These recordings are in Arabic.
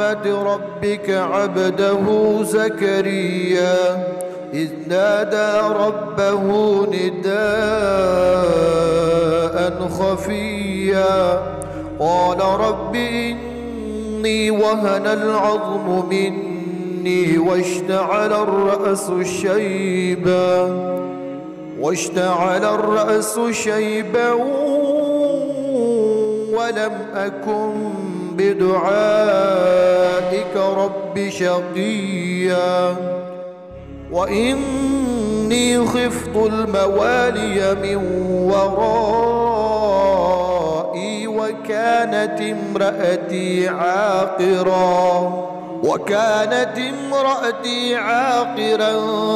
رحمة ربك عبده زكريا إذ نادى ربه نداء خفيا قال رب إني وهن العظم مني واشتعل الرأس شيبا ولم أكن بدعائك رب شقيا وإني خفت الموالي من ورائي وكانت امرأتي عاقرا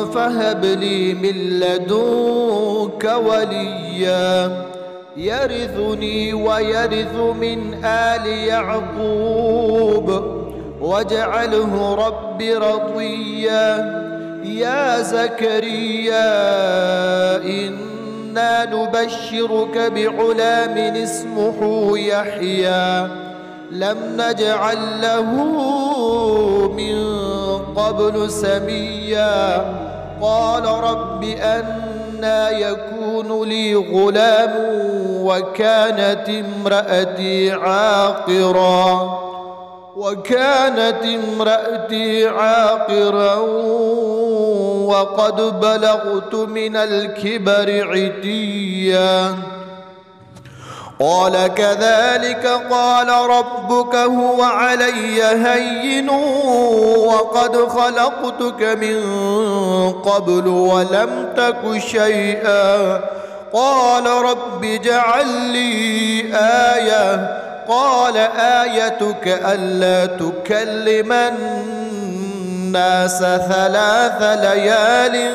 فهب لي من لدنك وليا يرثني ويرث من آل يعقوب واجعله رب رضيا يا زكريا إنا نبشرك بعلام اسمه يحيى لم نجعل له من قبل سميا قال رب أنى يكون لي غلام وكانت امرأتي عاقرا وقد بلغت من الكبر عتيا قال كذلك قال ربك هو علي هين وقد خلقتك من قبل ولم تك شيئا قال رب اجعل لي آية قال آيتك ألا تكلم الناس 3 ليال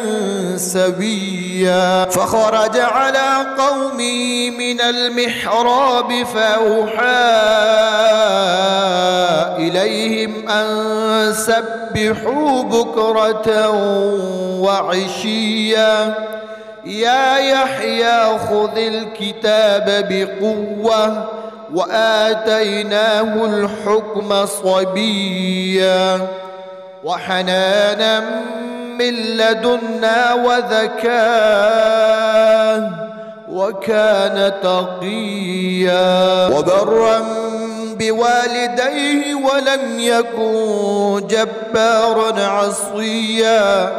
سويا فخرج على قومه من المحراب فأوحى إليهم أن سبحوا بكرة وعشيا يا يحيى خذ الكتاب بقوة وآتيناه الحكم صبيا وحنانا من لدنا وزكاة وكان تقيا وبرا بوالديه ولم يكن جبارا عصيا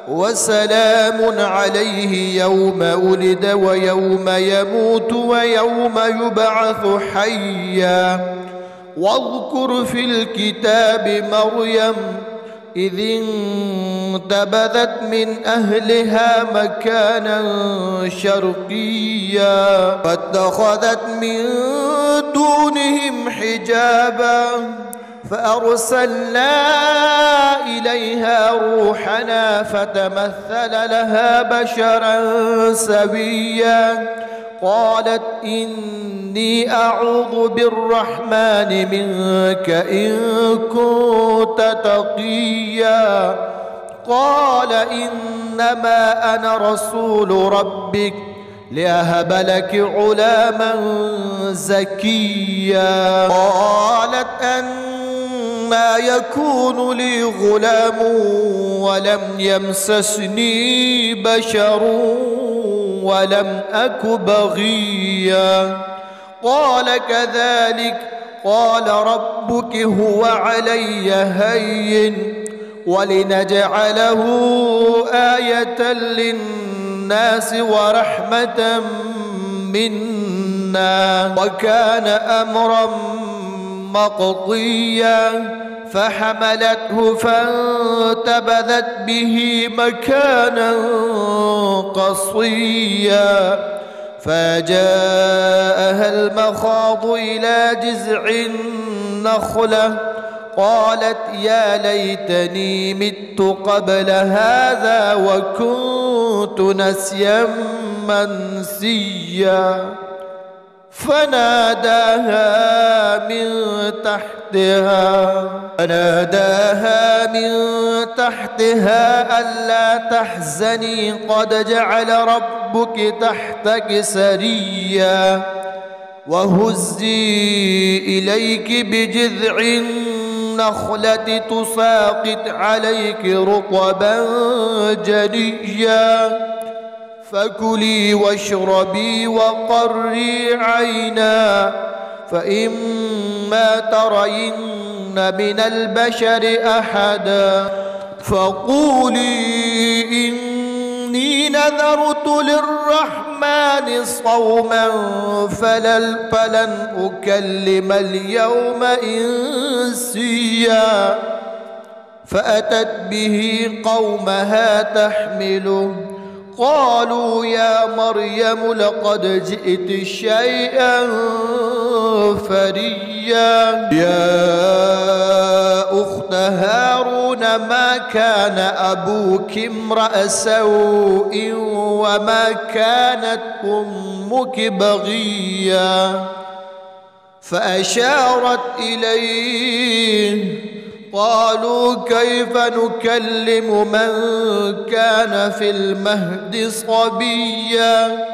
وسلام عليه يوم ولد ويوم يموت ويوم يبعث حيا واذكر في الكتاب مريم إذ انتبذت من أهلها مكانا شرقيا فاتخذت من دونهم حجابا فأرسلنا إليها روحنا فتمثل لها بشرا سويا قالت إني أعوذ بالرحمن منك إن كنت تقيا قال إنما أنا رسول ربك لأهب لك غلاما زكيا قالت أنى يكون لي غلام ولم يمسسني بشر ولم أك بغيا قال كذلك قال ربك هو علي هين ولنجعله آية للناس ورحمة منا وكان أمرا مقضيا فحملته فانتبذت به مكانا قصيا فجاءها المخاض إلى جذع النخلة قالت يا ليتني مت قبل هذا وكنت نسيا منسيا فناداها من تحتها ألا تحزني قد جعل ربك تحتك سريا وهزي إليك بجذع النخلة تساقط عليك رطبا جنيا فكلي واشربي وقري عينا فإما ترين من البشر أحدا فقولي إني نذرت للرحمن صوما فلن أكلم اليوم إنسيا فأتت به قومها تحمله قالوا يا مريم لقد جئت شيئا فريا يا أخت هارون ما كان أبوك امرأ سوء وما كانت أمك بغيا فأشارت إليه قالوا كيف نكلم من كان في المهد صبيا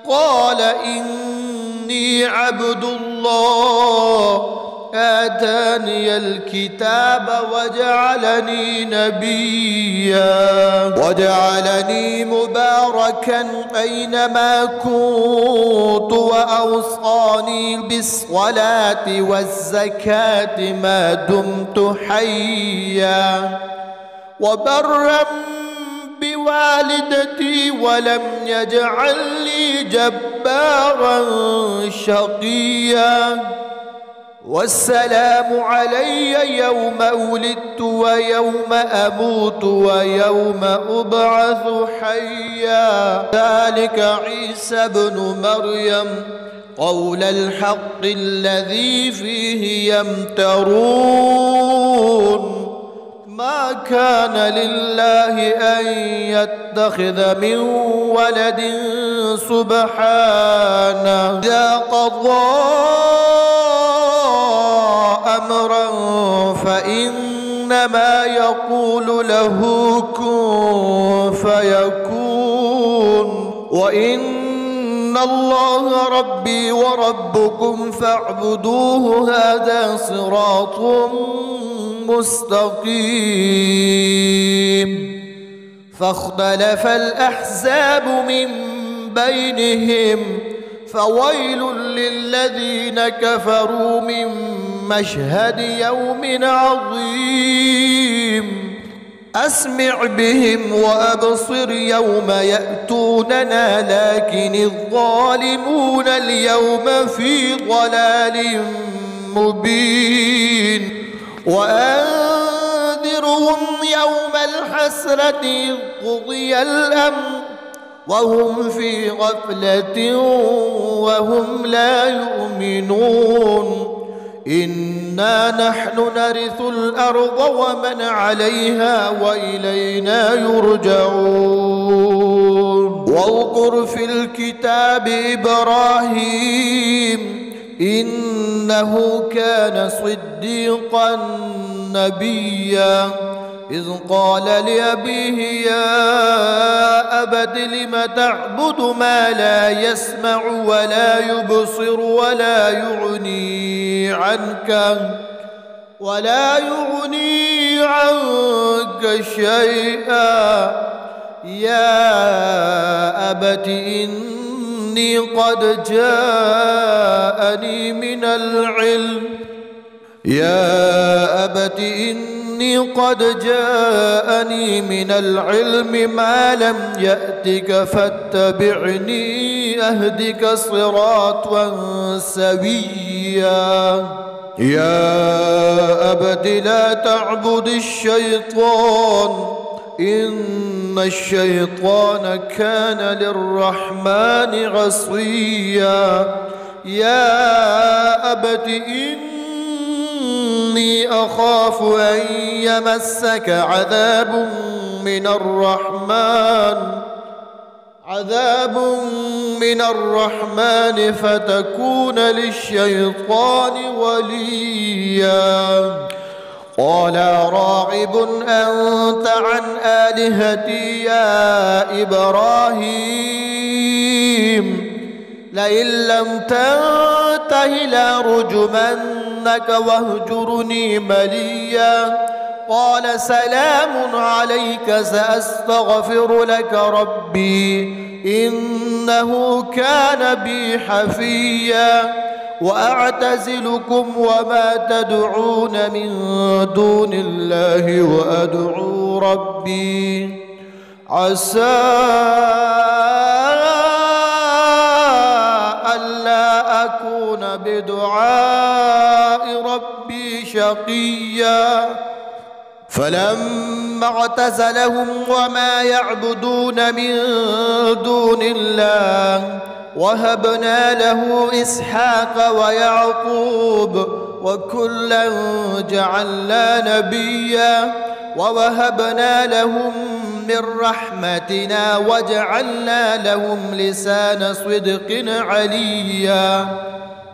قال إني عبد الله آتاني الكتاب وجعلني نبيا وجعلني مباركا أينما كنت وأوصاني بالصلاة والزكاة ما دمت حيا وبرا بوالدتي ولم يجعلني جبارا شقيا والسلام علي يوم ولدت ويوم أموت ويوم أبعث حيا ذلك عيسى ابن مريم قول الحق الذي فيه يمترون ما كان لله أن يتخذ من ولد سبحانه إذا قضى أمرا فإنما يقول له كن فيكون وإن الله ربي وربكم فاعبدوه هذا صراط مستقيم فاختلف الأحزاب من بينهم فويل للذين كفروا من مشهد يوم عظيم أسمع بهم وأبصر يوم يأتوننا لكن الظالمون اليوم في ضلال مبين وأنذرهم يوم الحسرة إذ قضي الأمر وهم في غفلة وهم لا يؤمنون إنا نحن نرث الأرض ومن عليها وإلينا يرجعون واذكر في الكتاب إبراهيم إنه كان صديقا نبيا إذ قال لأبيه يا أبت لم تعبد ما لا يسمع ولا يبصر ولا يغني عنك شيئا يا أبت إني قد جاءني من العلم ما لم يأتك فاتبعني أهدك صراطا سويا يا أبت لا تعبد الشيطان إن الشيطان كان للرحمن عصيا يا أبت إني أخاف أن يمسك عذاب من الرحمن فتكون للشيطان وليا قال راغب أنت عن آلهتي يا إبراهيم لئن لم تنته فانته لأرجمنك واهجرني مليا. قال سلام عليك سأستغفر لك ربي إنه كان بي حفيا. وأعتزلكم وما تدعون من دون الله وأدعو ربي عسى ألا أكون بدعاء ربي شقيا. فلما اعتزلهم وما يعبدون من دون الله وهبنا له إسحاق ويعقوب وكلا جعلنا نبيا ووهبنا لهم من رحمتنا وجعلنا لهم لسان صدق عليا.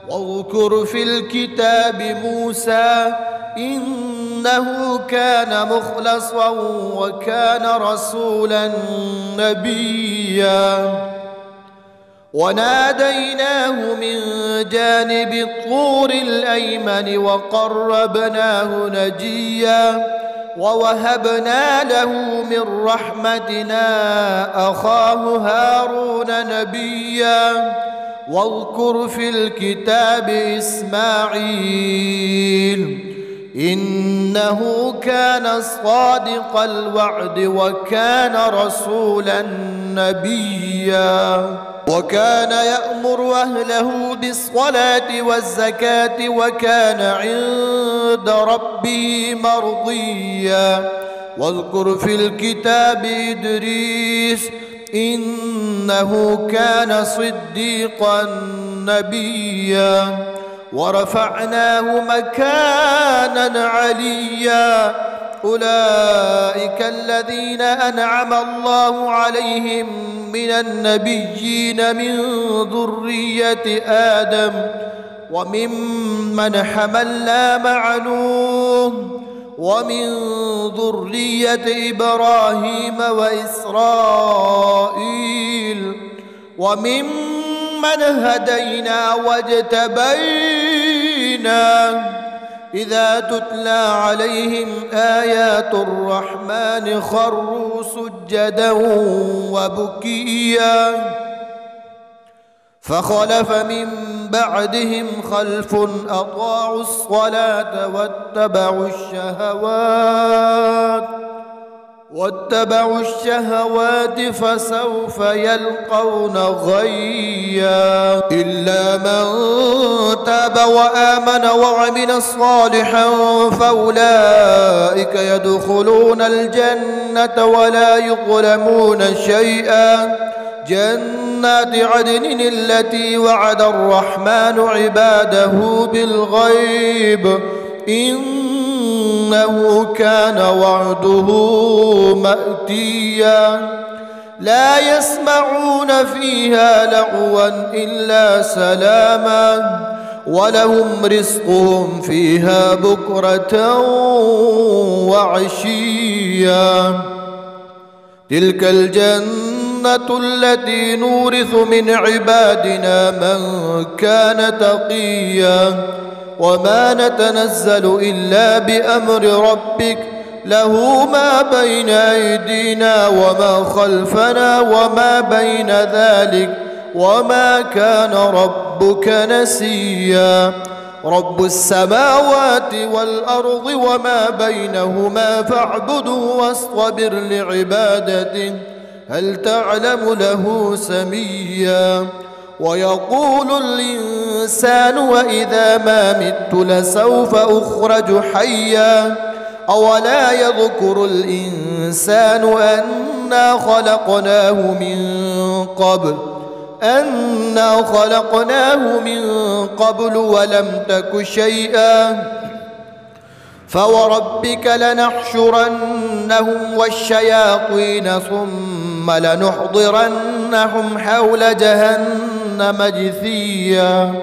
واذكر في الكتاب موسى إنه كان مخلصا وكان رسولا نبيا. وناديناه من جانب الطور الأيمن وقربناه نجيا. ووهبنا له من رحمتنا أخاه هارون نبيا. واذكر في الكتاب إسماعيل إنه كان صادق الوعد وكان رسولا نبيا. وكان يأمر أهله بالصلاة والزكاة وكان عند ربه مرضيا. واذكر في الكتاب إدريس إنه كان صديقا نبيا. ورفعناه مكانا عليا. أولئك الذين أنعم الله عليهم من النبيين من ذرية آدم وممن حملنا مع نوح ومن ذرية إبراهيم وإسرائيل وممن هدينا واجتبينا. إذا تتلى عليهم آيات الرحمن خروا سجدا وبكيا. فخلف من بعدهم خلف أطاعوا الصلاة واتبعوا الشهوات فسوف يلقون غيا. إلا من تاب وآمن وعمل صالحا فأولئك يدخلون الجنة ولا يظلمون شيئا. جنات عدن التي وعد الرحمن عباده بالغيب إنه كان وعده مأتيا. لا يسمعون فيها لغوا إلا سلاما ولهم رزقهم فيها بكرة وعشيا. تلك الجنة التي نورث من عبادنا من كان تقيا. وما نتنزل إلا بأمر ربك له ما بين أيدينا وما خلفنا وما بين ذلك وما كان ربك نسيا. رب السماوات والأرض وما بينهما فاعبده واصطبر لعبادته هل تعلم له سميا. ويقول الإنسان وإذا ما مت لسوف أخرج حيا. أولا يذكر الإنسان أنا خلقناه من قبل ولم تك شيئا. فوربك لنحشرنهم والشياطين ثم لنحضرنهم حول جهنم جثيا.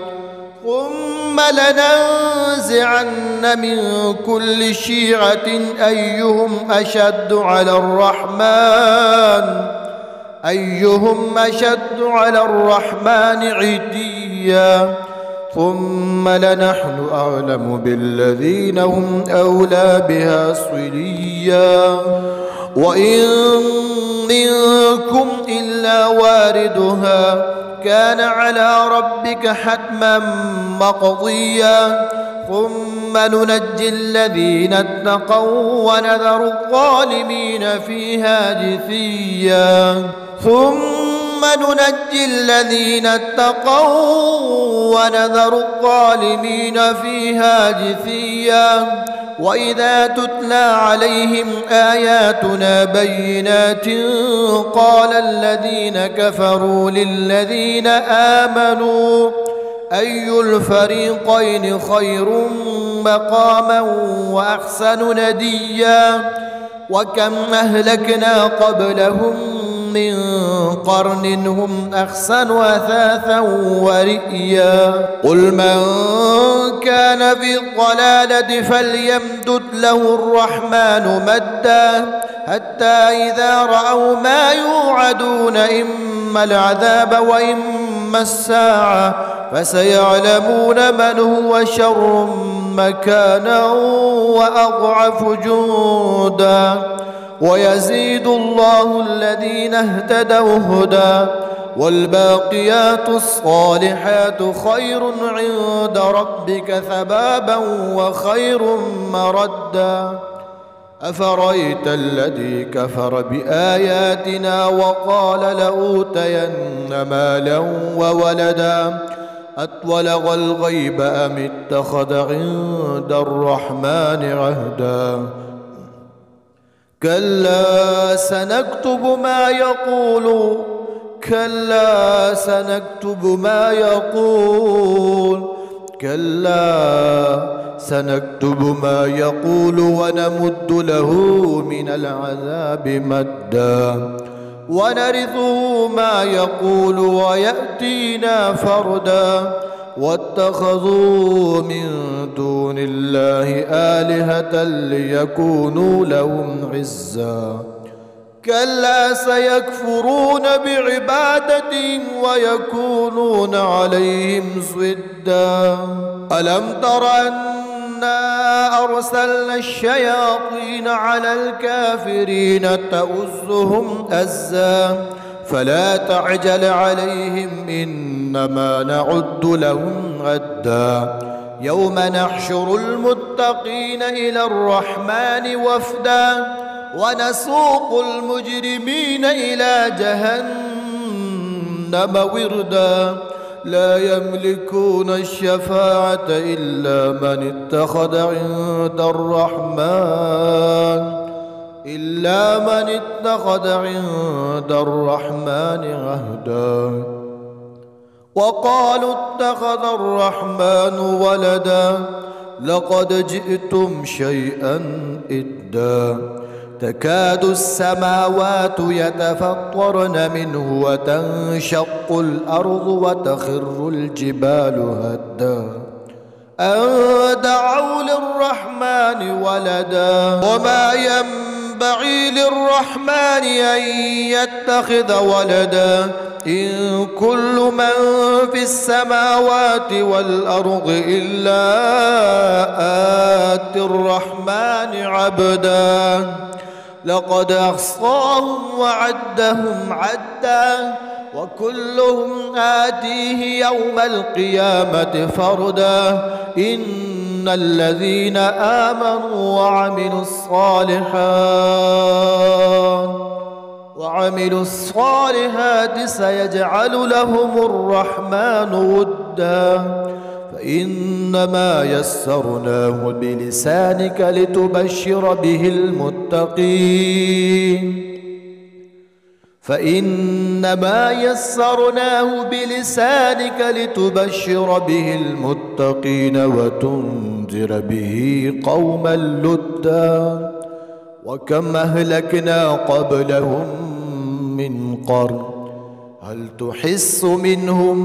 ثم لننزعن من كل شيعة أيهم أشد على الرحمن عتيا. ثم لنحن أعلم بالذين هم أولى بها صليا وإن منكم إلا واردها كان على ربك حتما مقضيا ثم ننجي الذين اتقوا ونذر الظالمين فيها جثيا ثم ننجي الذين اتقوا ونذر الظالمين فيها جثيا وإذا تتلى عليهم آياتنا بينات قال الذين كفروا للذين آمنوا أي الفريقين خير مقاما وأحسن نديا وكم أهلكنا قبلهم من قرن هم أحسن أثاثا ورئيا قل من كان في الضلالة فليمدد له الرحمن مدا حتى إذا رأوا ما يوعدون إما العذاب وإما الساعة فسيعلمون من هو شر مكانا وأضعف جندا ويزيد الله الذين اهتدوا هدى والباقيات الصالحات خير عند ربك ثوابا وخير مردا أفرأيت الذي كفر بآياتنا وقال لأوتين مالا وولدا أطلع الغيب أم اتخذ عند الرحمن عهدا كلا سنكتب ما يقول كلا سنكتب ما يقول كلا سنكتب ما يقول ونمد له من العذاب مدا ونرثه ما يقول ويأتينا فردا واتخذوا من دون الله آلهة ليكونوا لهم عزا كلا سيكفرون بعبادتهم ويكونون عليهم ضدا ألم تر أنا أرسلنا الشياطين على الكافرين تؤزهم أزا فلا تعجل عليهم إنما نعد لهم عدا يوم نحشر المتقين إلى الرحمن وفدا ونسوق المجرمين إلى جهنم وردا لا يملكون الشفاعة إلا من اتخذ عند الرحمن عهدا وقالوا اتخذ الرحمن ولدا لقد جئتم شيئا إدا تكاد السماوات يتفطرن منه وتنشق الأرض وتخر الجبال هدا أن دعوا للرحمن ولدا وما ينبغي للرحمن أن يتخذ ولدا إن كل من في السماوات والأرض إلا آتي الرحمن عبدا لقد أحصاهم وعدهم عدا وكلهم آتيه يوم القيامة فردا إن الذين آمنوا وعملوا الصالحات سيجعل لهم الرحمن ودا فإنما يسرناه بلسانك لتبشر به المتقين وتنذر به قوما لدا وكم أهلكنا قبلهم من قرن هل تحس منهم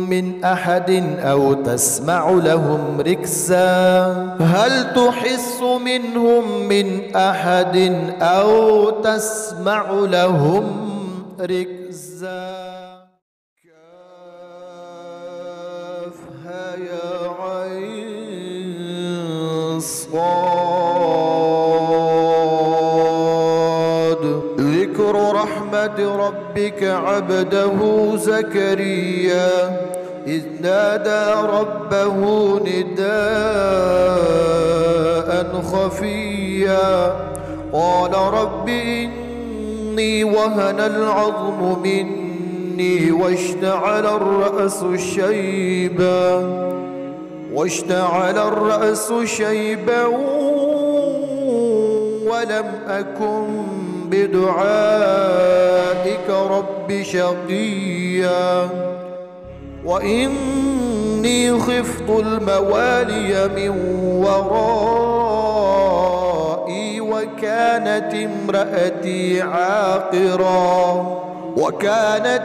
من أحد أو تسمع لهم ركزا كافها يا ذكر رحمة ربك عبده زكريا إذ نادى ربه نداء خفيا قال رب إني وهن العظم مني واشتعل الرأس شيبا ولم أكن بدعائك رب شقيا وإني خفت الموالي من ورائي وكانت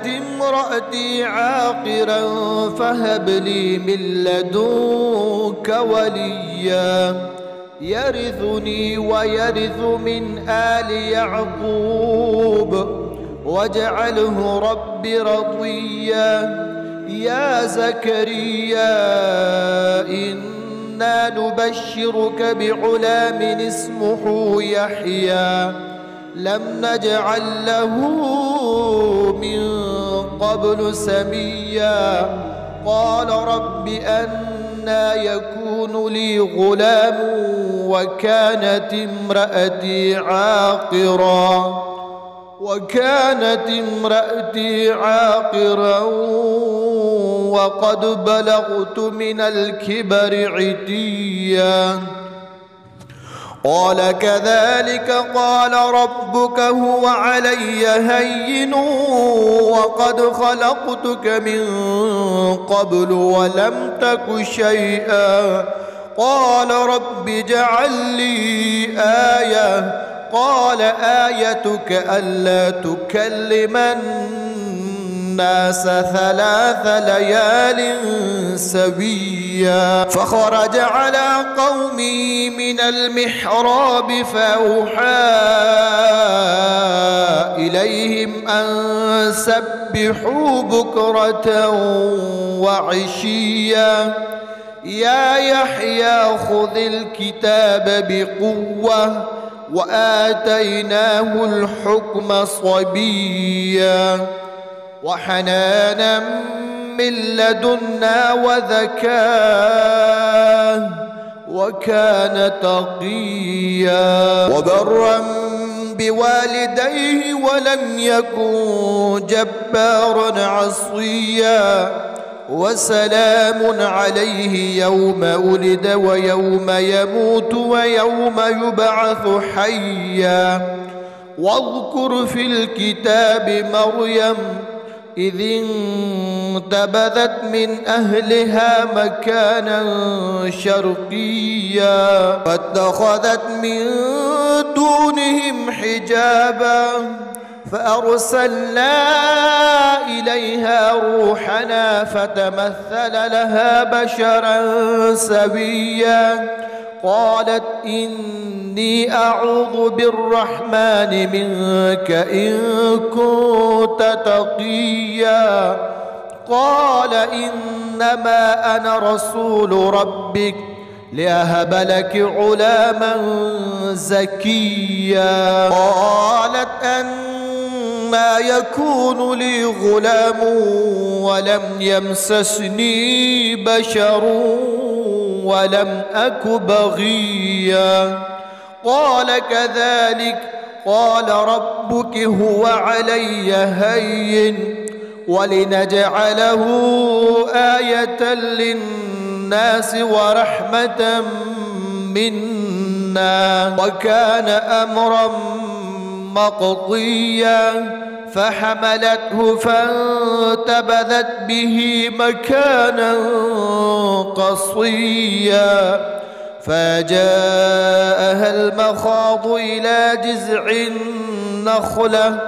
امرأتي عاقرا فهب لي من لدنك وليا يرثني ويرث من آل يعقوب واجعله رب رضيا يا زكريا إنا نبشرك بعلام اسمه يحيى لم نجعل له من قبل سميا قال رب أنى يكون لي غلام وكانت امرأتي عاقرا وقد بلغت من الكبر عتيا قال كذلك قال ربك هو علي هين وقد خلقتك من قبل ولم تك شيئا قال رب اجعل لي آية قال آيتك ألا تكلم الناس 3 ليال سويا فخرج على قومه من المحراب فأوحى إليهم أن سبحوا بكرة وعشيا يا يحيى خذ الكتاب بقوة وآتيناه الحكم صبيا وحنانا من لدنا وزكاة وكان تقيا وبرا بوالديه ولم يكن جبارا عصيا وسلام عليه يوم ولد ويوم يموت ويوم يبعث حيا واذكر في الكتاب مريم إذ انتبذت من أهلها مكانا شرقيا فاتخذت من دونهم حجابا فأرسلنا إليها روحنا فتمثل لها بشرا سويا قالت إني أعوذ بالرحمن منك إن كنت تقيا قال إنما أنا رسول ربك لأهب لك غلاما زكيا قالت أنى يكون لي غلام ولم يمسسني بشر ولم أك بغيا قال كذلك قال ربك هو علي هين ولنجعله آية للناس ورحمة منا وكان أمرا مقضيا فحملته فانتبذت به مكانا قصيا فجاءها المخاض إلى جذع النخلة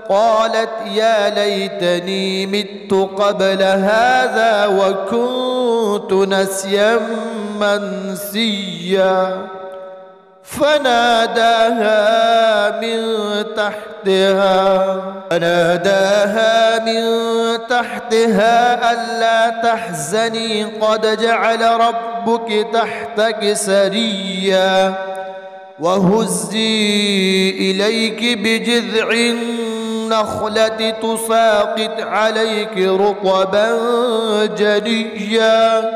قالت يا ليتني مت قبل هذا وكنت نسيا منسيا فناداها من تحتها ألا تحزني قد جعل ربك تحتك سريا وهزي إليك بجذع النخلة تساقط عليك رطبا جنيا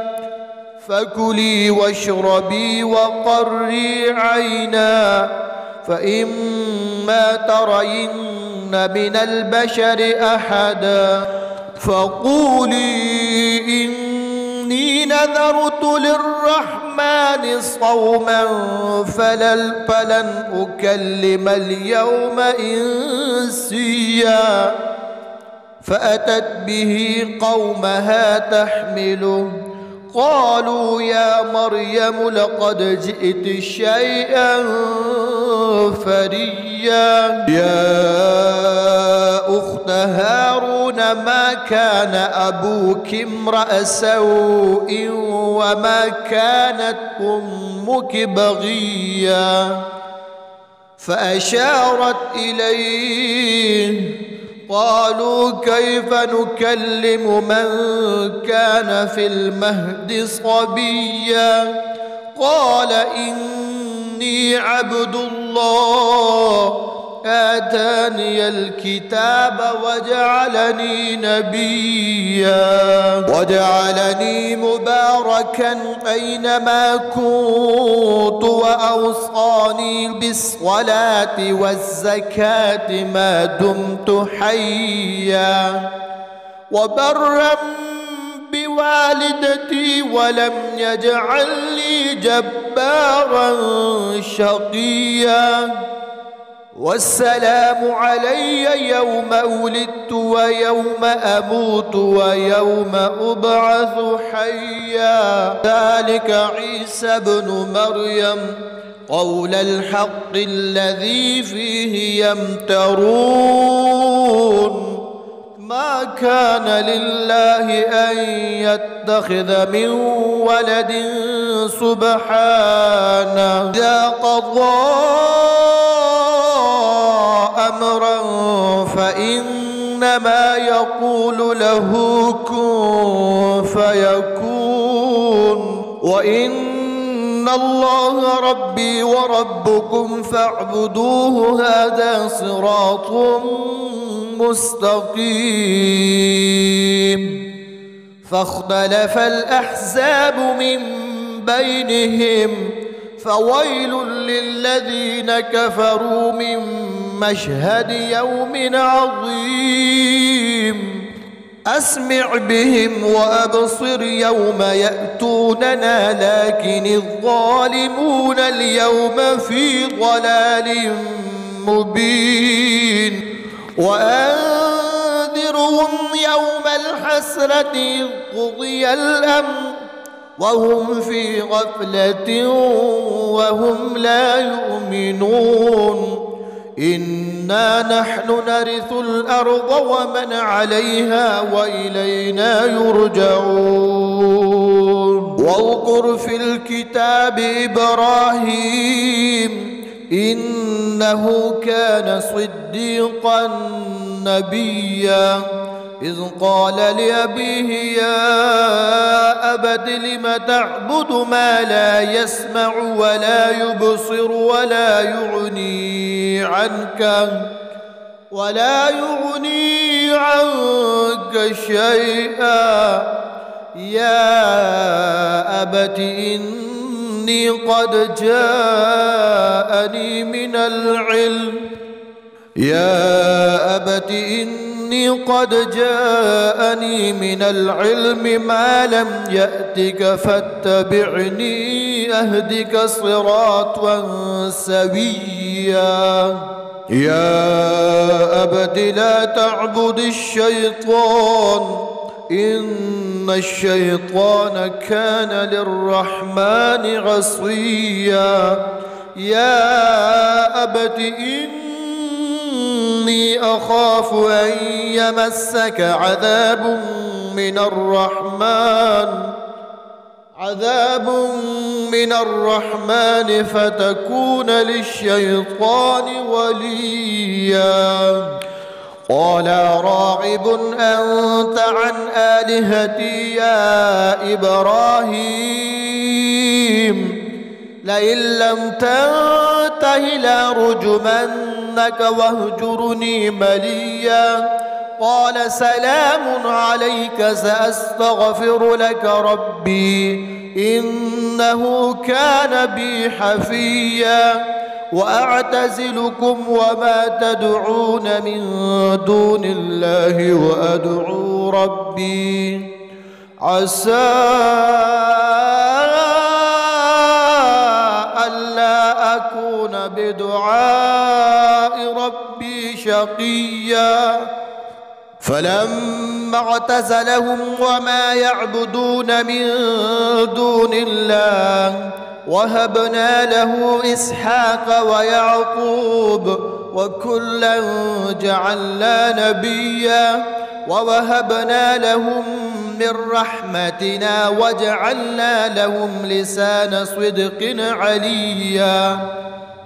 فكلي واشربي وقري عينا فإما ترين من البشر أحدا فقولي إني نذرت للرحمن صوما فلن أكلم اليوم إنسيا فأتت به قومها تحمله قالوا يا مريم لقد جئت شيئا فريا يا أخت هارون ما كان أبوك امرأ سوء وما كانت أمك بغيا فأشارت إليه قالوا كيف نكلم من كان في المهد صبيا قال إني عبد الله آتاني الكتاب وجعلني نبيا وجعلني مباركا أينما كنت وأوصاني بالصلاة والزكاة ما دمت حيا وبرا بوالدتي ولم يجعلني جبارا شقيا والسلام علي يوم ولدت ويوم أموت ويوم أبعث حيا ذلك عيسى بن مريم قول الحق الذي فيه يمترون ما كان لله أن يتخذ من ولد سبحانه إذا قضى أمرا فإنما يقول له كن فيكون وإن الله ربي وربكم فاعبدوه هذا صراط مستقيم فاختلف الأحزاب من بينهم فويل للذين كفروا من مشهد يوم عظيم أسمع بهم وأبصر يوم يأتوننا لكن الظالمون اليوم في ضلال مبين وأنذرهم يوم الحسرة إذ قضي الأمر وهم في غفلة وهم لا يؤمنون إنا نحن نرث الأرض ومن عليها وإلينا يرجعون واذكر في الكتاب إبراهيم إنه كان صديقا نبيا إذ قال لأبيه يا أبت لم تعبد ما لا يسمع ولا يبصر ولا يغني عنك شيئا يا أبت إني قد جاءني من العلم ما لم يأتك فاتبعني أهدك صراطا سويا يا أبت لا تعبد الشيطان إن الشيطان كان للرحمن عصيا يا أبت إني أخاف أن يمسك عذاب من الرحمن فتكون للشيطان وليا قال راغب أنت عن آلهتي يا إبراهيم لئن لم تنته فانته لأرجمنك واهجرني مليا. قال سلام عليك سأستغفر لك ربي إنه كان بي حفيا. وأعتزلكم وما تدعون من دون الله وأدعو ربي عسى ألا أكون بدعاء ربي شقيا. فلما اعتزلهم وما يعبدون من دون الله وهبنا له إسحاق ويعقوب وكلا جعلنا نبيا ووهبنا لهم من رحمتنا وجعلنا لهم لسان صدق عليا.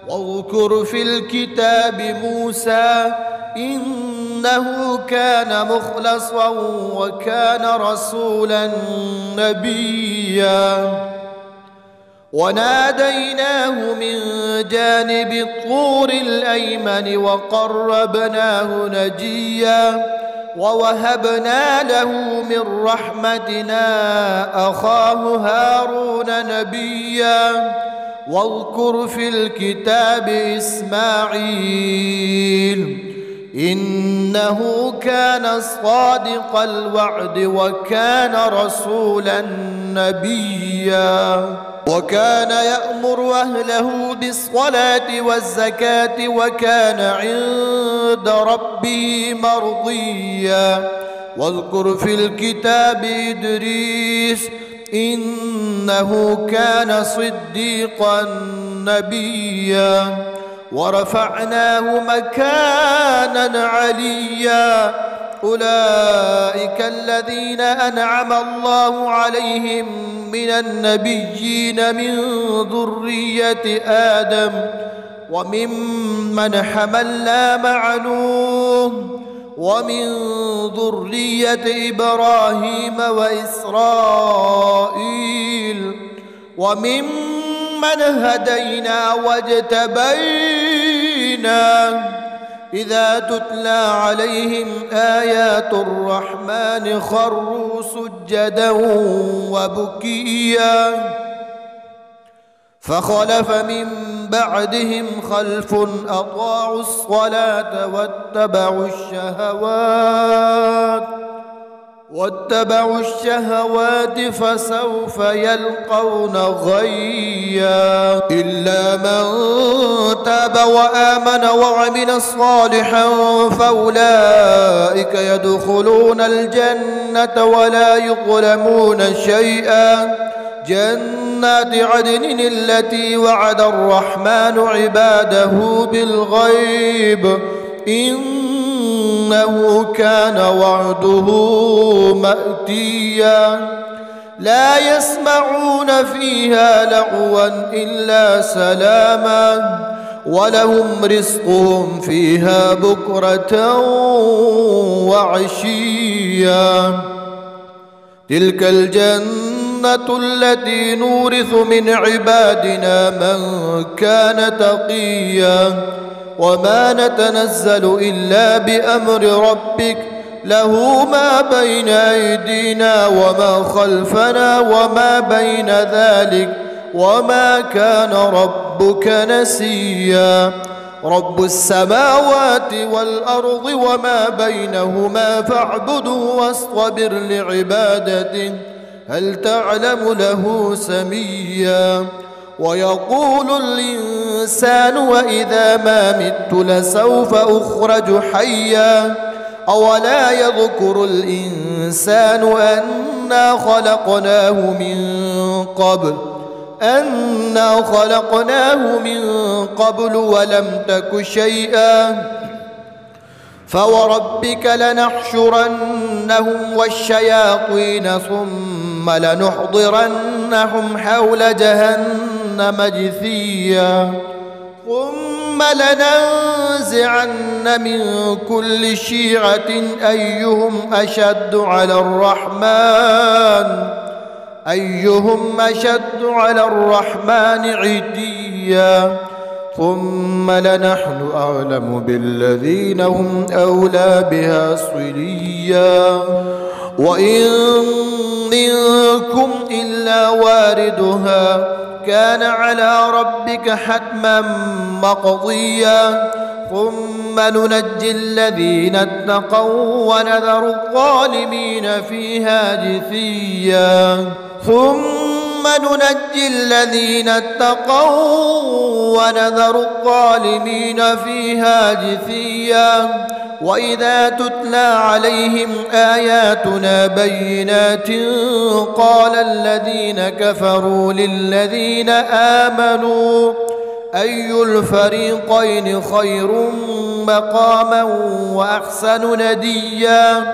واذكر في الكتاب موسى إنه كان مخلصا وكان رسولا نبيا. وناديناه من جانب الطور الأيمن وقربناه نجيا. ووهبنا له من رحمتنا أخاه هارون نبيا. واذكر في الكتاب إسماعيل إنه كان صادق الوعد وكان رسولا نبيا. وكان يأمر أهله بالصلاة والزكاة وكان عند ربه مرضيا. واذكر في الكتاب إدريس إنه كان صديقا نبيا. ورفعناه مكانا عليا. أولئك الذين أنعم الله عليهم من النبيين من ذرية آدم وممن حملنا مع نوح ومن ذرية إبراهيم وإسرائيل وممن هدينا واجتبينا. إذا تتلى عليهم آيات الرحمن خروا سجدا وبكيا. فخلف من بعدهم خلف أضاعوا الصلاة واتبعوا الشهوات فسوف يلقون غيا. إلا من تاب وآمن وعمل صالحا فأولئك يدخلون الجنة ولا يظلمون شيئا. جنات عدن التي وعد الرحمن عباده بالغيب إنه كان وعده مأتيا. لا يسمعون فيها لغوا إلا سلاما ولهم رزقهم فيها بكرة وعشيا. تلك الجنة التي نورث من عبادنا من كان تقيا. وما نتنزل إلا بأمر ربك له ما بين أيدينا وما خلفنا وما بين ذلك وما كان ربك نسيا. رب السماوات والأرض وما بينهما فاعبده واصطبر لعبادته هل تعلم له سميا. ويقول الإنسان وإذا ما مت لسوف أخرج حيا. أولا يذكر الإنسان أنا خلقناه من قبل ولم تك شيئا. فوربك لنحشرنهم والشياطين ثم لنحضرنهم حول جهنم جثيا. ثم لننزعن من كل شيعة أيهم أشد على الرحمن عتيا. ثم لنحن أعلم بالذين هم أولى بها صليا وإن منكم إلا واردها كان على ربك حتما مقضيا ثم ننجي الذين اتقوا ونذر الظالمين فيها جثيا ثم ننجي الذين اتقوا ونذر الظالمين فيها جثيا وإذا تتلى عليهم آياتنا بينات قال الذين كفروا للذين آمنوا أي الفريقين خير مقاما وأحسن نديا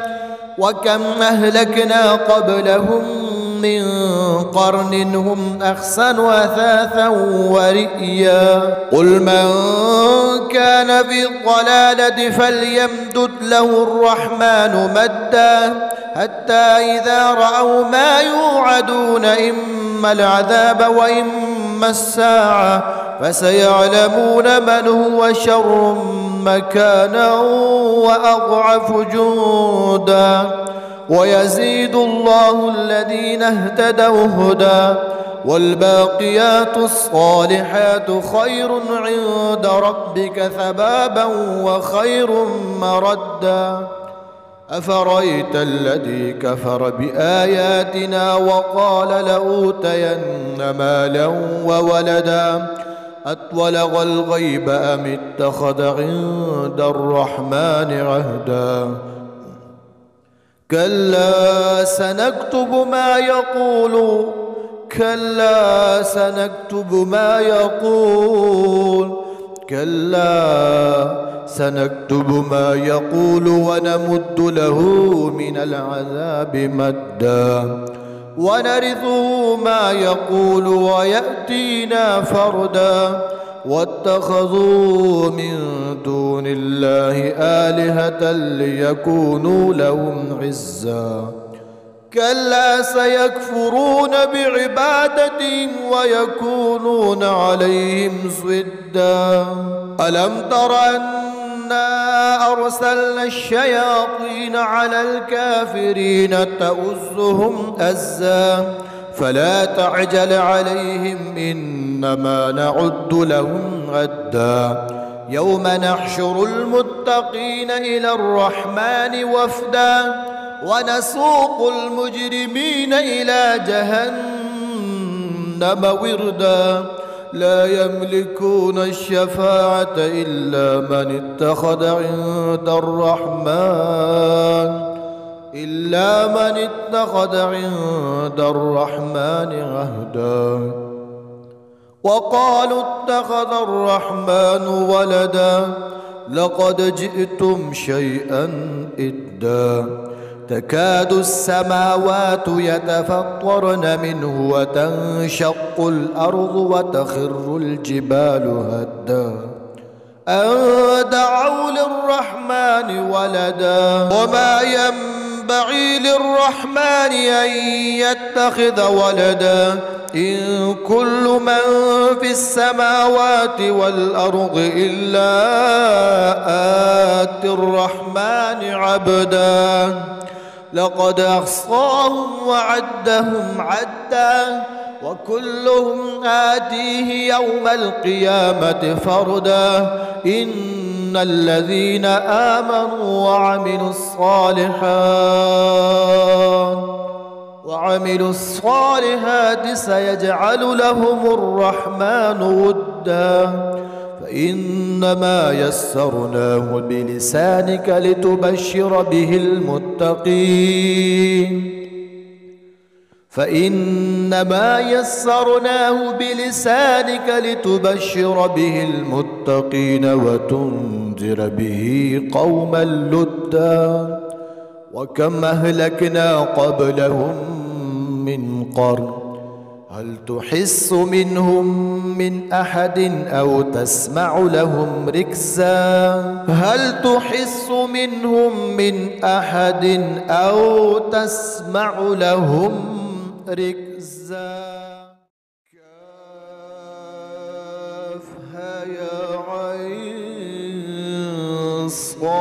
وكم أهلكنا قبلهم من قرن هم أحسن أثاثا ورئيا قل من كان في الضلالة فليمدد له الرحمن مدا حتى إذا رأوا ما يوعدون إما العذاب وإما الساعة فسيعلمون من هو شر مكانا وأضعف جندا ويزيد الله الذين اهتدوا هدى والباقيات الصالحات خير عند ربك ثوابا وخير مردا أفرأيت الذي كفر بآياتنا وقال لأوتين مالا وولدا أطلق الغيب أم اتخذ عند الرحمن عهدا كلا سنكتب ما يقول كلا سنكتب ما يقول كلا سنكتب ما يقول ونمد له من العذاب مدا ونرثه ما يقول ويأتينا فردا واتخذوا من دون الله آلهة ليكونوا لهم عزا كلا سيكفرون بعبادتهم ويكونون عليهم ضدا ألم تر أنا أرسلنا الشياطين على الكافرين تؤزهم أزا فلا تعجل عليهم إنما نعد لهم عدا يوم نحشر المتقين إلى الرحمن وفدا ونسوق المجرمين إلى جهنم وردا لا يملكون الشفاعة إلا من اتخذ عند الرحمن عهدا وقالوا اتخذ الرحمن ولدا لقد جئتم شيئا إدا تكاد السماوات يتفطرن منه وتنشق الأرض وتخر الجبال هدا أن دعوا للرحمن ولدا وما ينبغي للرحمن أن يتخذ ولدا إن كل من في السماوات والأرض إلا آتي الرحمن عبدا لقد أحصاهم وعدهم عدا وكلهم آتيه يوم القيامة فردا إن الذين آمنوا وعملوا الصالحات سيجعل لهم الرحمن ودا فإنما يسرناه بلسانك لتبشر به المتقين وتنذر به قوما لدا وكم أهلكنا قبلهم من قرن هل تحس منهم من أحد أو تسمع لهم ركزا كافها يا صاد.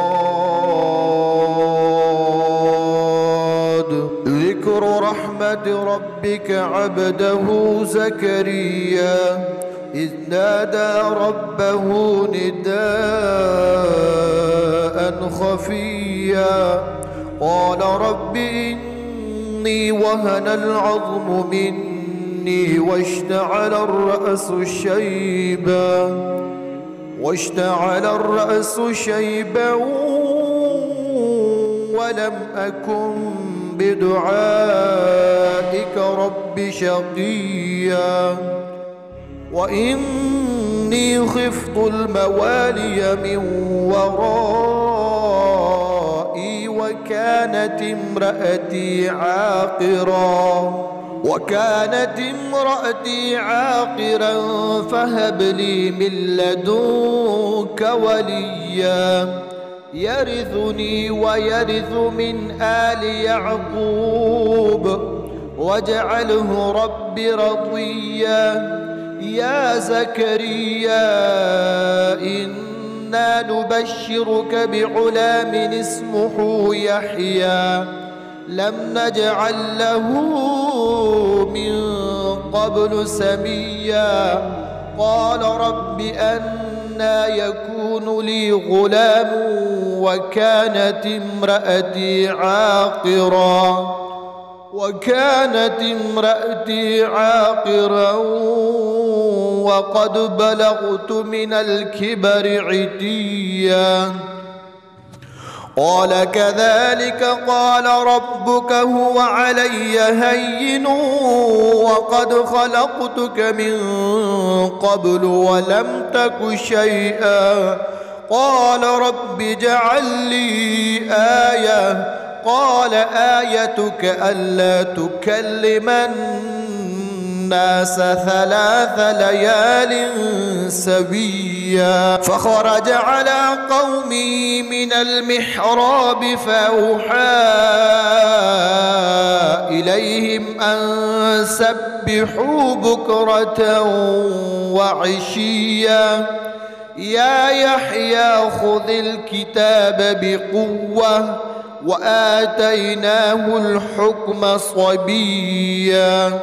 ذكر رحمة ربك عبده زكريا إذ نادى ربه نداء خفيا قال رب إني وهن العظم مني واشتعل الرأس شيبا ولم أكن بدعائك رب شقيا وإني خفت الموالي من ورائي وكانت امرأتي عاقرا فهب لي من لدنك وليا يرثني ويرث من آل يعقوب واجعله رب رضيا. يا زكريا إنا نبشرك بعلام اسمه يحيى لم نجعل له من قبل سميا قال رب أنى يكون لي غلام وكانت امرأتي عاقرا وقد بلغت من الكبر عتيا. قال كذلك قال ربك هو علي هين وقد خلقتك من قبل ولم تك شيئا. قال رب اجعل لي آية قال آيتك ألا تكلم الناس 3 ليال سويا. فخرج على قومه من المحراب فأوحى إليهم أن سبحوا بكرة وعشيا. يا يحيى خذ الكتاب بقوة وآتيناه الحكم صبيا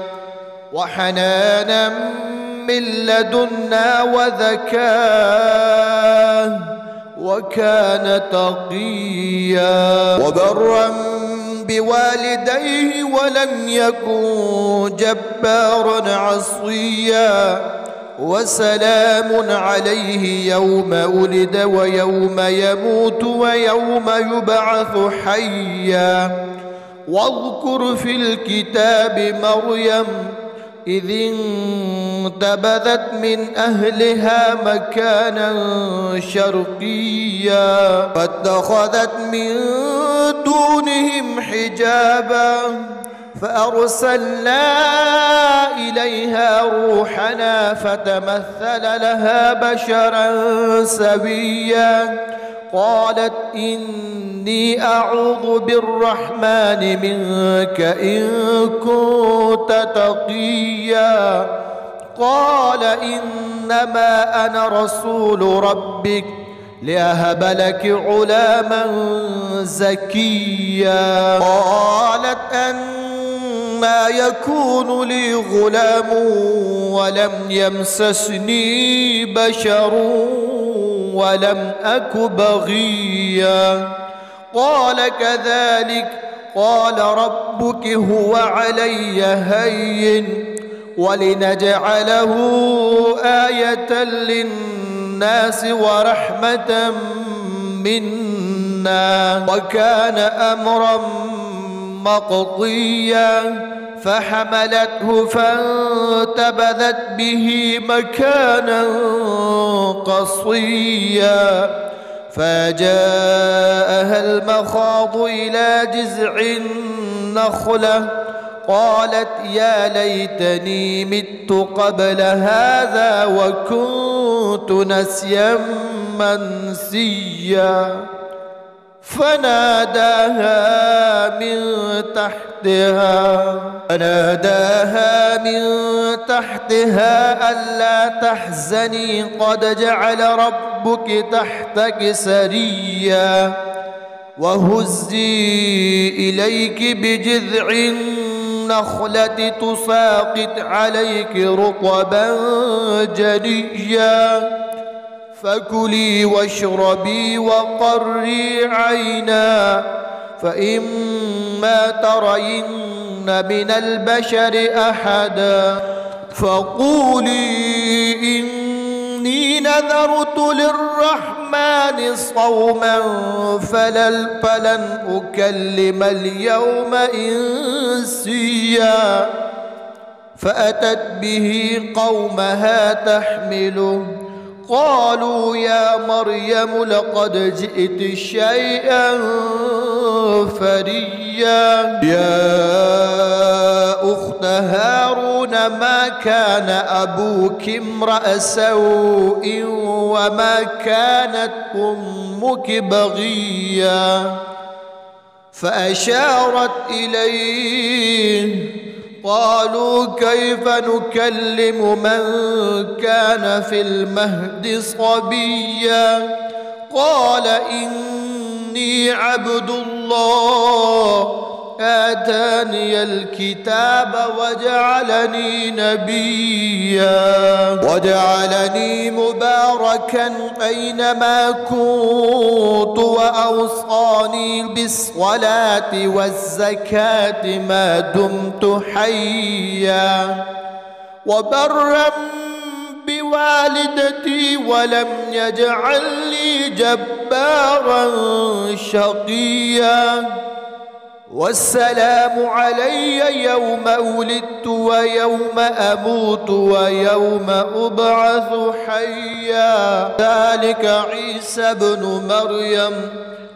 وحنانا من لدنا وزكاة وكان تقيا وبرا بوالديه ولم يكن جبارا عصيا. وسلام عليه يوم ولد ويوم يموت ويوم يبعث حيا. واذكر في الكتاب مريم إذ انتبذت من أهلها مكانا شرقيا فاتخذت من دونهم حجابا فأرسلنا إليها روحنا فتمثل لها بشرا سويا. قالت إني أعوذ بالرحمن منك إن كنت تقيا. قال إنما أنا رسول ربك لأهب لك غلاما زكيا. قالت أنى يكون لي غلام ولم يمسسني بشر ولم أك بغيا. قال كذلك قال ربك هو علي هين ولنجعله آية للناس ورحمة منا وكان أمرا مقضيا. فحملته فانتبذت به مكانا قصيا. فجاءها المخاض إلى جذع النخلة قالت يا ليتني مت قبل هذا وكنت نسيا منسيا. فناداها من تحتها ألا تحزني قد جعل ربك تحتك سريا وهزي إليك بجذع النخلة تساقط عليك رطبا جنيا فكلي واشربي وقري عينا فإما ترين من البشر أحدا فقولي إني نذرت للرحمن صوما فلن أكلم اليوم إنسيا فأتت به قومها تحمله قالوا يا مريم لقد جئت شيئا فريا يا أخت هارون ما كان أبوك امرأ سوء وما كانت أمك بغيا فأشارت إليه قالوا كيف نكلم من كان في المهد صبيا قال إني عبد الله آتاني الكتاب وجعلني نبيا وجعلني مباركا أينما كنت وأوصاني بالصلاة والزكاة ما دمت حيا وبرا بوالدتي ولم يجعلني جبارا شقيا والسلام علي يوم ولدت ويوم أموت ويوم أبعث حيا ذلك عيسى ابن مريم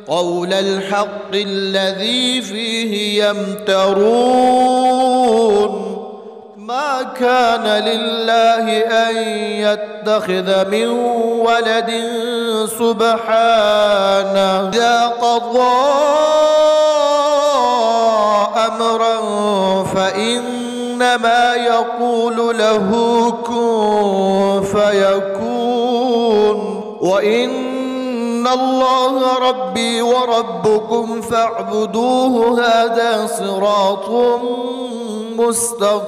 قول الحق الذي فيه يمترون ما كان لله أن يتخذ من ولد سبحانه إذا قضى أمرا فإنما يقول له كن فيكون وإن الله ربي وربكم فاعبدوه هذا صراط مستقيم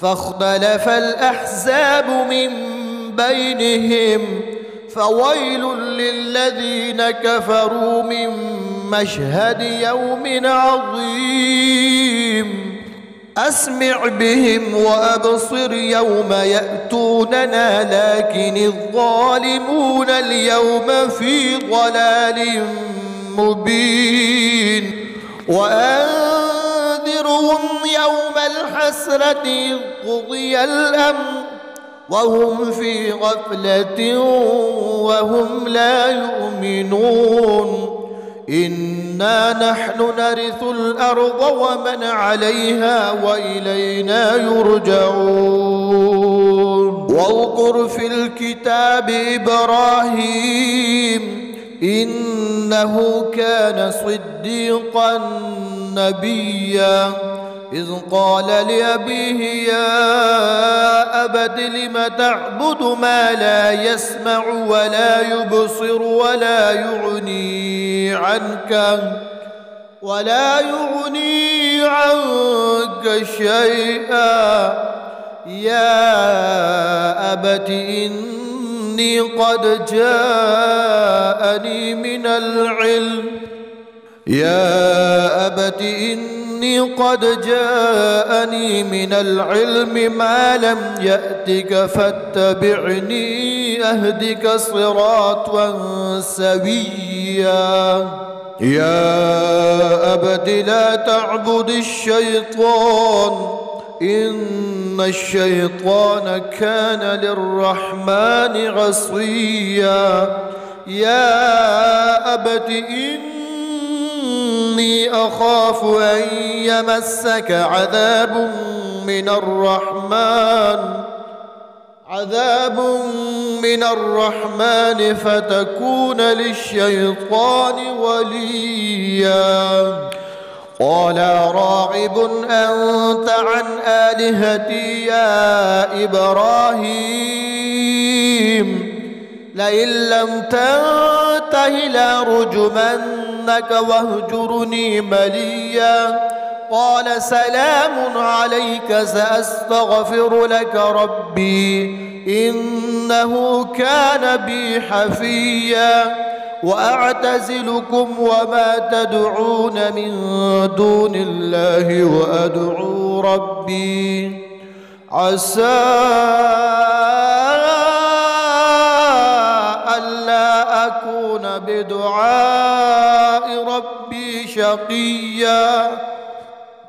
فاختلف الأحزاب من بينهم فويل للذين كفروا من مشهد يوم عظيم أسمع بهم وأبصر يوم يأتوننا لكن الظالمون اليوم في ضلال مبين وأنذرهم يوم الحسرة إذ قضي الأمر وهم في غفلة وهم لا يؤمنون إنا نحن نرث الأرض ومن عليها وإلينا يرجعون واذكر في الكتاب إبراهيم إنه كان صديقا نبيا إذ قال لأبيه يا أبت لم تعبد ما لا يسمع ولا يبصر ولا يغني عنك شيئا يا أبت إني قد جاءني من العلم ما لم يأتك فاتبعني أهدك صراطا سويا يا أبت لا تعبد الشيطان إن الشيطان كان للرحمن عصيا يا أبت إني أخاف أن يمسك عذاب عذاب من الرحمن فتكون للشيطان وليا قال راغب أنت عن آلهتي يا إبراهيم لئن لم تنته لأرجمنك واهجرني مليا قال سلام عليك سأستغفر لك ربي إنه كان بي حفيا وأعتزلكم وما تدعون من دون الله وأدعو ربي عسى ألا أكون بدعاء ربي شقيا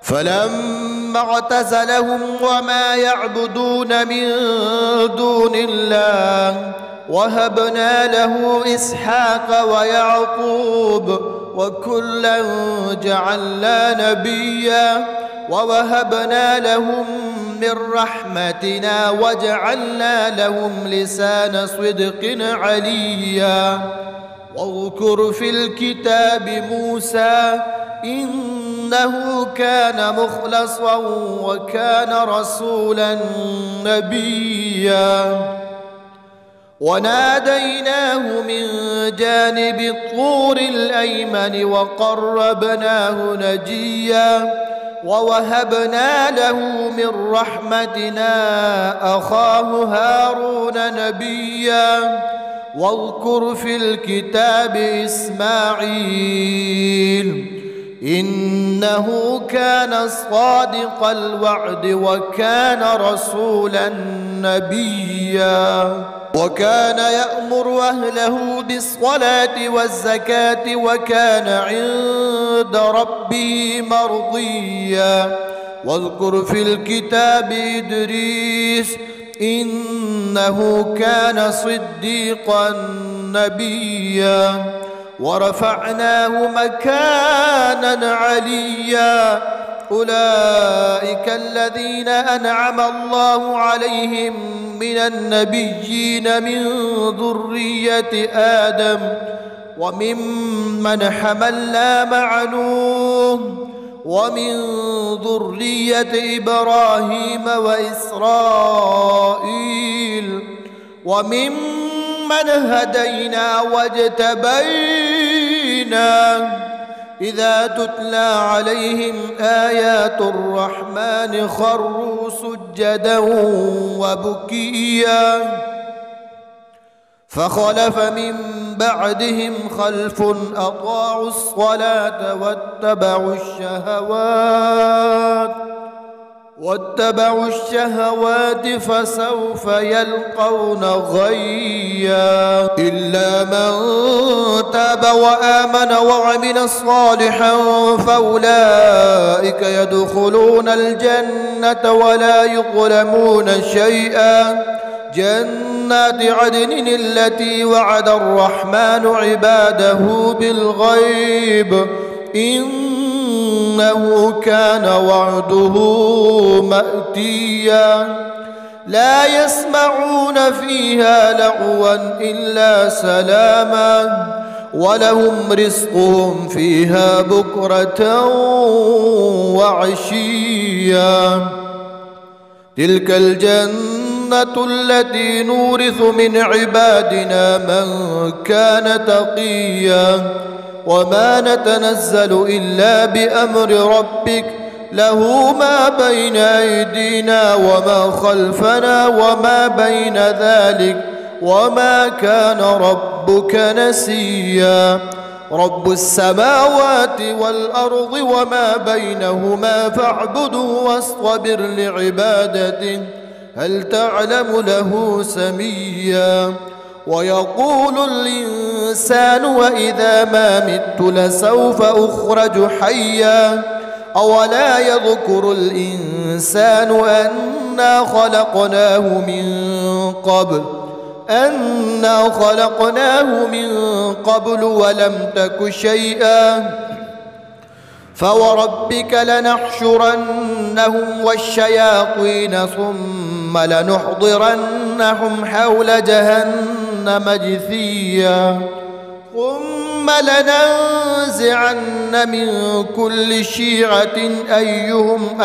فلما اعتزلهم وما يعبدون من دون الله وهبنا له إسحاق ويعقوب وكلا جعلنا نبيا ووهبنا لهم من رحمتنا وجعلنا لهم لسان صدق عليا واذكر في الكتاب موسى إنه كان مخلصا وكان رسولا نبيا وناديناه من جانب الطور الأيمن وقربناه نجيا ووهبنا له من رحمتنا أخاه هارون نبيا واذكر في الكتاب إسماعيل إنه كان صادق الوعد وكان رسولا نبيا وكان يأمر أهله بالصلاة والزكاة وكان عند ربه مرضيا واذكر في الكتاب إدريس إنه كان صديقا نبيا ورفعناه مكانا عليا أولئك الذين أنعم الله عليهم من النبيين من ذرية آدم وممن حملنا مع نوح ومن ذرية إبراهيم وإسرائيل وممن هدينا واجتبينا إذا تتلى عليهم آيات الرحمن خروا سجدا وبكيا فخلف من بعدهم خلف أضاعوا الصلاة واتبعوا الشهوات فسوف يلقون غيا إلا من تاب وآمن وعمل صالحا فأولئك يدخلون الجنة ولا يظلمون شيئا جنات عدن التي وعد الرحمن عباده بالغيب إنه كان وعده مأتيا لا يسمعون فيها لغوا إلا سلاما ولهم رزقهم فيها بكرة وعشيا تلك الجنة التي نورث من عبادنا من كان تقيا وما نتنزل إلا بأمر ربك له ما بين أيدينا وما خلفنا وما بين ذلك وما كان ربك نسيا رب السماوات والأرض وما بينهما فاعبده واصطبر لعبادته هل تعلم له سميا ويقول الإنسان وإذا ما مت لسوف أخرج حيا أولا يذكر الإنسان أنا خلقناه من قبل ولم تك شيئا فوربك لنحشرنهم والشياطين ثم ثم لنحضرنهم حول جهنم جثيا ثم لننزعن من كل شيعة أيهم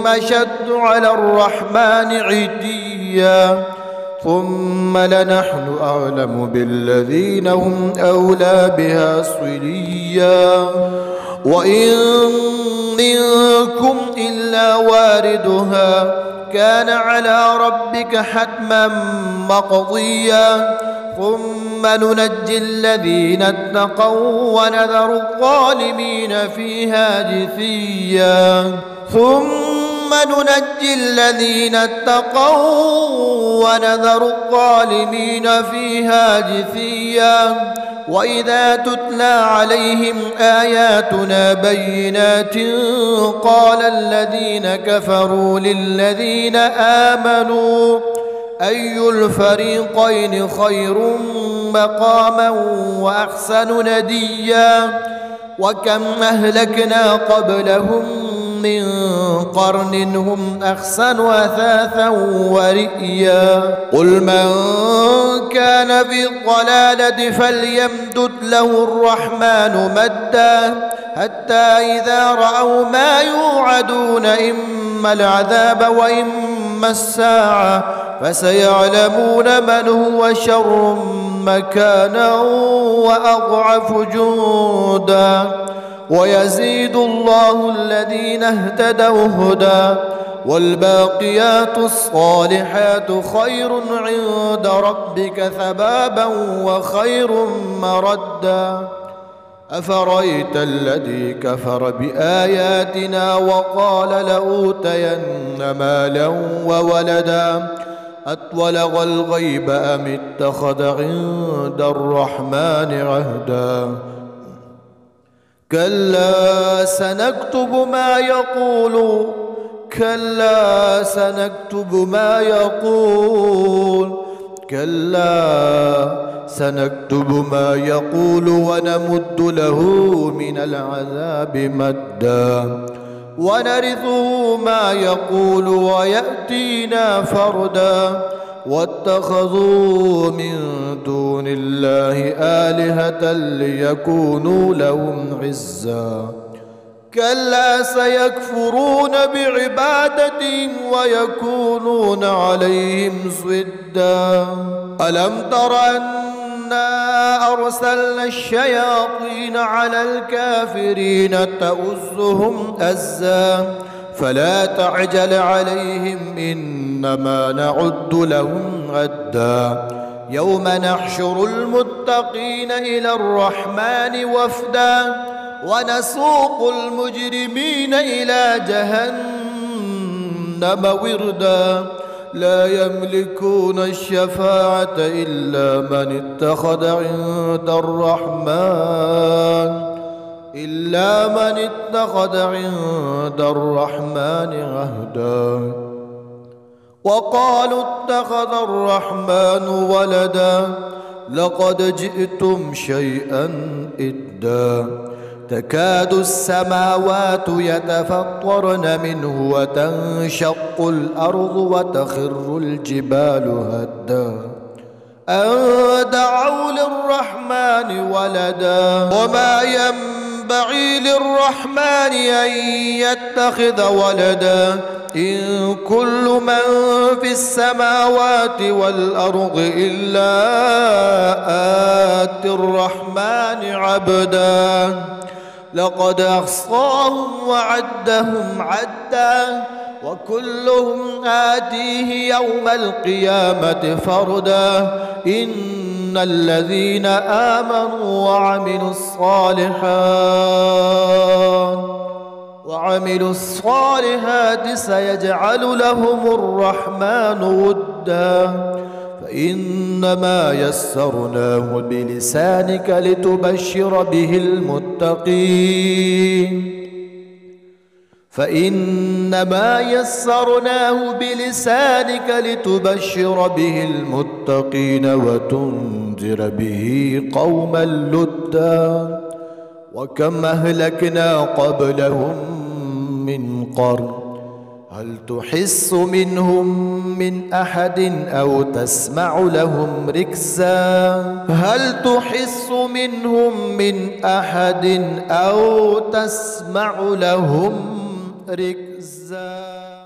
أشد على الرحمن عتيا ثم لنحن أعلم بالذين هم أولى بها صليا وإن منكم إلا واردها كان على ربك حتما مقضيا ثم ننجي الذين اتقوا ونذر الظالمين فيها جثيا ثم ننجي الذين اتقوا ونذر الظالمين فيها جثيا وإذا تتلى عليهم آياتنا بينات قال الذين كفروا للذين آمنوا أي الفريقين خير مقاما وأحسن نديا وكم أهلكنا قبلهم من قرن هم أحسن أثاثا ورئيا قل من كان في الضلالة فليمدد له الرحمن مدا حتى إذا رأوا ما يوعدون إما العذاب وإما الساعة فسيعلمون من هو شر مكانا وأضعف جندا ويزيد الله الذين اهتدوا هدى والباقيات الصالحات خير عند ربك ثوابا وخير مردا أفرأيت الذي كفر بآياتنا وقال لأوتين مالا وولدا أطلق الغيب أم اتخذ عند الرحمن عهدا كلا سنكتب ما يقول ونمد له من العذاب مدا ونرثه ما يقول ويأتينا فردا واتخذوا من دون الله آلهة ليكونوا لهم عزا كلا سيكفرون بعبادتهم ويكونون عليهم ضدا ألم تر أنا أرسلنا الشياطين على الكافرين تؤزهم أزا فلا تعجل عليهم إنما نعد لهم عدا يوم نحشر المتقين إلى الرحمن وفدا ونسوق المجرمين إلى جهنم وردا لا يملكون الشفاعة إلا من اتخذ عند الرحمن عهدا وقالوا اتخذ الرحمن ولدا لقد جئتم شيئا إدا تكاد السماوات يتفطرن منه وتنشق الأرض وتخر الجبال هدا أن دعوا للرحمن ولدا وما ينبغي للرحمن أن يتخذ ولدا إن كل من في السماوات والأرض إلا آتي الرحمن عبدا لقد أحصاهم وعدهم عدا وكلهم آتيه يوم القيامة فردا إن الذين آمنوا وعملوا الصالحات سيجعل لهم الرحمن ودا فإنما يسرناه بلسانك لتبشر به المتقين وتنذر به قوما لدا وكم أهلكنا قبلهم من قرن هل تحس منهم من أحد أو تسمع لهم ركزا هل تحس منهم من أحد أو تسمع لهم ركزا.